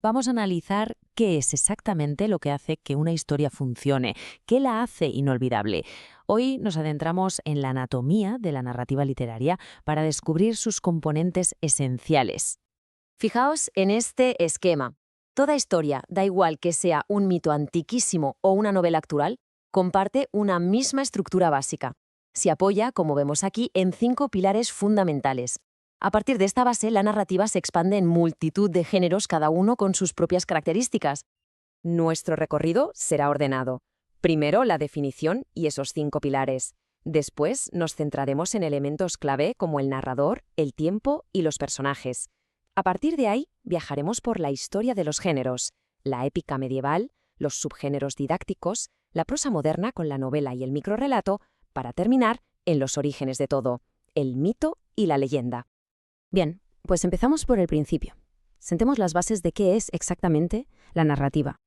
Vamos a analizar qué es exactamente lo que hace que una historia funcione, qué la hace inolvidable. Hoy nos adentramos en la anatomía de la narrativa literaria para descubrir sus componentes esenciales. Fijaos en este esquema. Toda historia, da igual que sea un mito antiquísimo o una novela actual, comparte una misma estructura básica. Se apoya, como vemos aquí, en 5 pilares fundamentales. A partir de esta base, la narrativa se expande en multitud de géneros, cada uno con sus propias características. Nuestro recorrido será ordenado. Primero, la definición y esos 5 pilares. Después, nos centraremos en elementos clave como el narrador, el tiempo y los personajes. A partir de ahí, viajaremos por la historia de los géneros, la épica medieval, los subgéneros didácticos, la prosa moderna con la novela y el microrrelato, para terminar en los orígenes de todo, el mito y la leyenda. Bien, pues empezamos por el principio. Sentemos las bases de qué es exactamente la narrativa.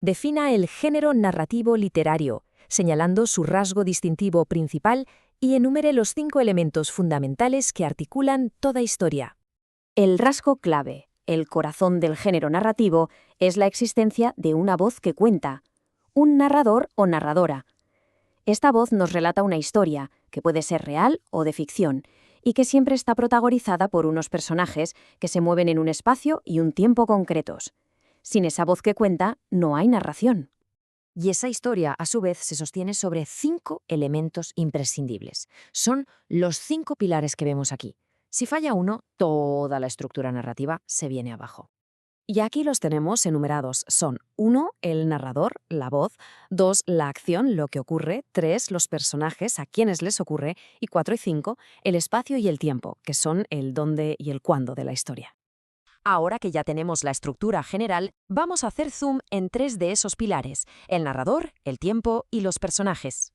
Defina el género narrativo literario, señalando su rasgo distintivo principal y enumere los 5 elementos fundamentales que articulan toda historia. El rasgo clave, el corazón del género narrativo, es la existencia de una voz que cuenta, un narrador o narradora. Esta voz nos relata una historia, que puede ser real o de ficción, y que siempre está protagonizada por unos personajes que se mueven en un espacio y un tiempo concretos. Sin esa voz que cuenta, no hay narración. Y esa historia, a su vez, se sostiene sobre 5 elementos imprescindibles. Son los 5 pilares que vemos aquí. Si falla uno, toda la estructura narrativa se viene abajo. Y aquí los tenemos enumerados. Son 1, el narrador, la voz; 2, la acción, lo que ocurre; 3, los personajes, a quienes les ocurre; y 4 y 5, el espacio y el tiempo, que son el dónde y el cuándo de la historia. Ahora que ya tenemos la estructura general, vamos a hacer zoom en 3 de esos pilares: el narrador, el tiempo y los personajes.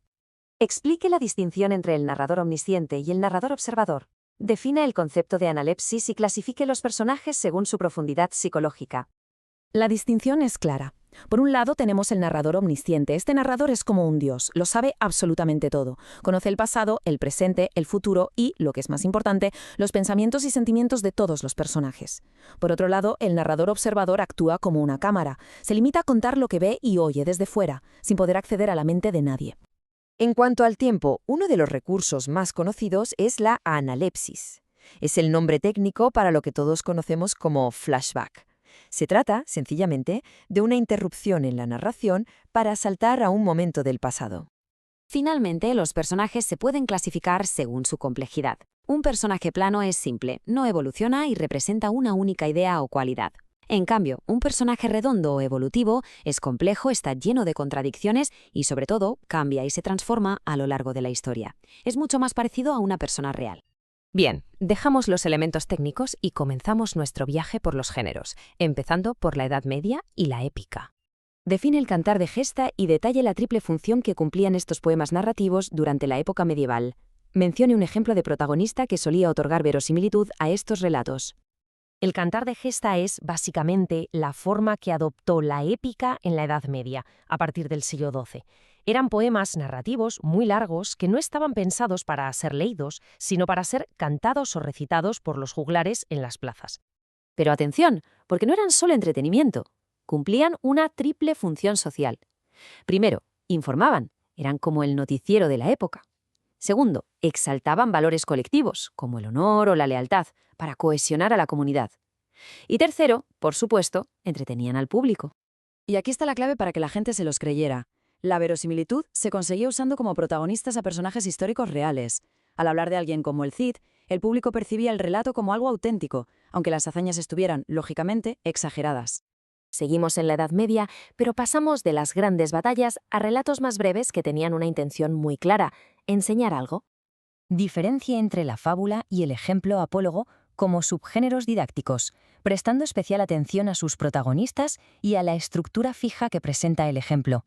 Explique la distinción entre el narrador omnisciente y el narrador observador. Defina el concepto de analepsis y clasifique los personajes según su profundidad psicológica. La distinción es clara. Por un lado tenemos el narrador omnisciente. Este narrador es como un dios, lo sabe absolutamente todo. Conoce el pasado, el presente, el futuro y, lo que es más importante, los pensamientos y sentimientos de todos los personajes. Por otro lado, el narrador observador actúa como una cámara. Se limita a contar lo que ve y oye desde fuera, sin poder acceder a la mente de nadie. En cuanto al tiempo, uno de los recursos más conocidos es la analepsis. Es el nombre técnico para lo que todos conocemos como flashback. Se trata, sencillamente, de una interrupción en la narración para saltar a un momento del pasado. Finalmente, los personajes se pueden clasificar según su complejidad. Un personaje plano es simple, no evoluciona y representa una única idea o cualidad. En cambio, un personaje redondo o evolutivo es complejo, está lleno de contradicciones y, sobre todo, cambia y se transforma a lo largo de la historia. Es mucho más parecido a una persona real. Bien, dejamos los elementos técnicos y comenzamos nuestro viaje por los géneros, empezando por la Edad Media y la épica. Define el cantar de gesta y detalle la triple función que cumplían estos poemas narrativos durante la época medieval. Mencione un ejemplo de protagonista que solía otorgar verosimilitud a estos relatos. El cantar de gesta es, básicamente, la forma que adoptó la épica en la Edad Media, a partir del siglo XII. Eran poemas narrativos muy largos que no estaban pensados para ser leídos, sino para ser cantados o recitados por los juglares en las plazas. Pero atención, porque no eran solo entretenimiento. Cumplían una triple función social. Primero, informaban, eran como el noticiero de la época. Segundo, exaltaban valores colectivos, como el honor o la lealtad, para cohesionar a la comunidad. Y tercero, por supuesto, entretenían al público. Y aquí está la clave para que la gente se los creyera. La verosimilitud se conseguía usando como protagonistas a personajes históricos reales. Al hablar de alguien como el Cid, el público percibía el relato como algo auténtico, aunque las hazañas estuvieran, lógicamente, exageradas. Seguimos en la Edad Media, pero pasamos de las grandes batallas a relatos más breves que tenían una intención muy clara: enseñar algo. Diferencia entre la fábula y el ejemplo apólogo como subgéneros didácticos, prestando especial atención a sus protagonistas y a la estructura fija que presenta el ejemplo.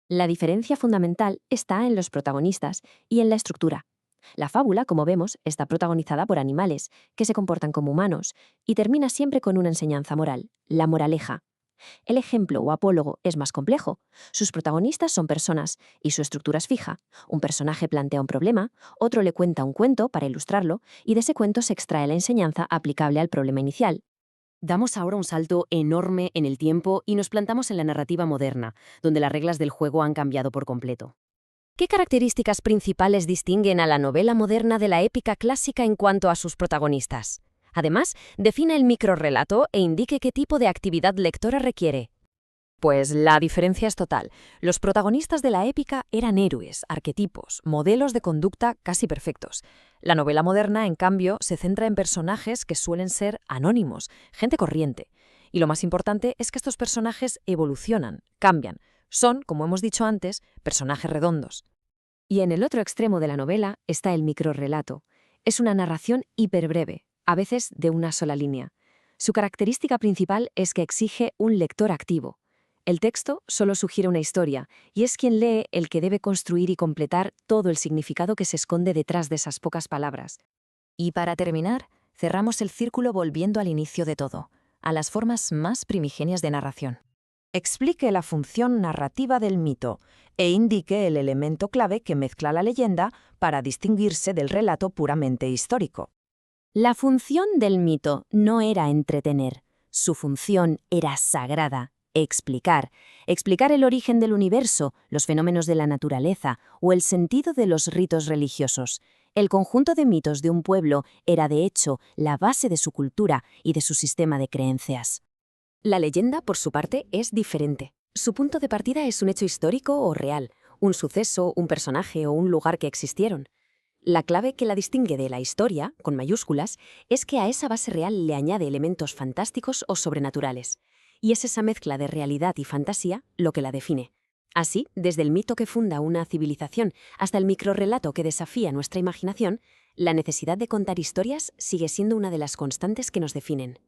La diferencia fundamental está en los protagonistas y en la estructura. La fábula, como vemos, está protagonizada por animales, que se comportan como humanos, y termina siempre con una enseñanza moral, la moraleja. El ejemplo o apólogo es más complejo. Sus protagonistas son personas y su estructura es fija. Un personaje plantea un problema, otro le cuenta un cuento para ilustrarlo y de ese cuento se extrae la enseñanza aplicable al problema inicial. Damos ahora un salto enorme en el tiempo y nos plantamos en la narrativa moderna, donde las reglas del juego han cambiado por completo. ¿Qué características principales distinguen a la novela moderna de la épica clásica en cuanto a sus protagonistas? Además, define el microrrelato e indique qué tipo de actividad lectora requiere. Pues la diferencia es total. Los protagonistas de la épica eran héroes, arquetipos, modelos de conducta casi perfectos. La novela moderna, en cambio, se centra en personajes que suelen ser anónimos, gente corriente. Y lo más importante es que estos personajes evolucionan, cambian. Son, como hemos dicho antes, personajes redondos. Y en el otro extremo de la novela está el microrrelato. Es una narración hiperbreve, a veces de una sola línea. Su característica principal es que exige un lector activo. El texto solo sugiere una historia, y es quien lee el que debe construir y completar todo el significado que se esconde detrás de esas pocas palabras. Y para terminar, cerramos el círculo volviendo al inicio de todo, a las formas más primigenias de narración. Explique la función narrativa del mito e indique el elemento clave que mezcla la leyenda para distinguirse del relato puramente histórico. La función del mito no era entretener, su función era sagrada. Explicar el origen del universo, los fenómenos de la naturaleza o el sentido de los ritos religiosos. El conjunto de mitos de un pueblo era, de hecho, la base de su cultura y de su sistema de creencias. La leyenda, por su parte, es diferente. Su punto de partida es un hecho histórico o real, un suceso, un personaje o un lugar que existieron. La clave que la distingue de la historia, con mayúsculas, es que a esa base real le añade elementos fantásticos o sobrenaturales. Y es esa mezcla de realidad y fantasía lo que la define. Así, desde el mito que funda una civilización hasta el microrrelato que desafía nuestra imaginación, la necesidad de contar historias sigue siendo una de las constantes que nos definen.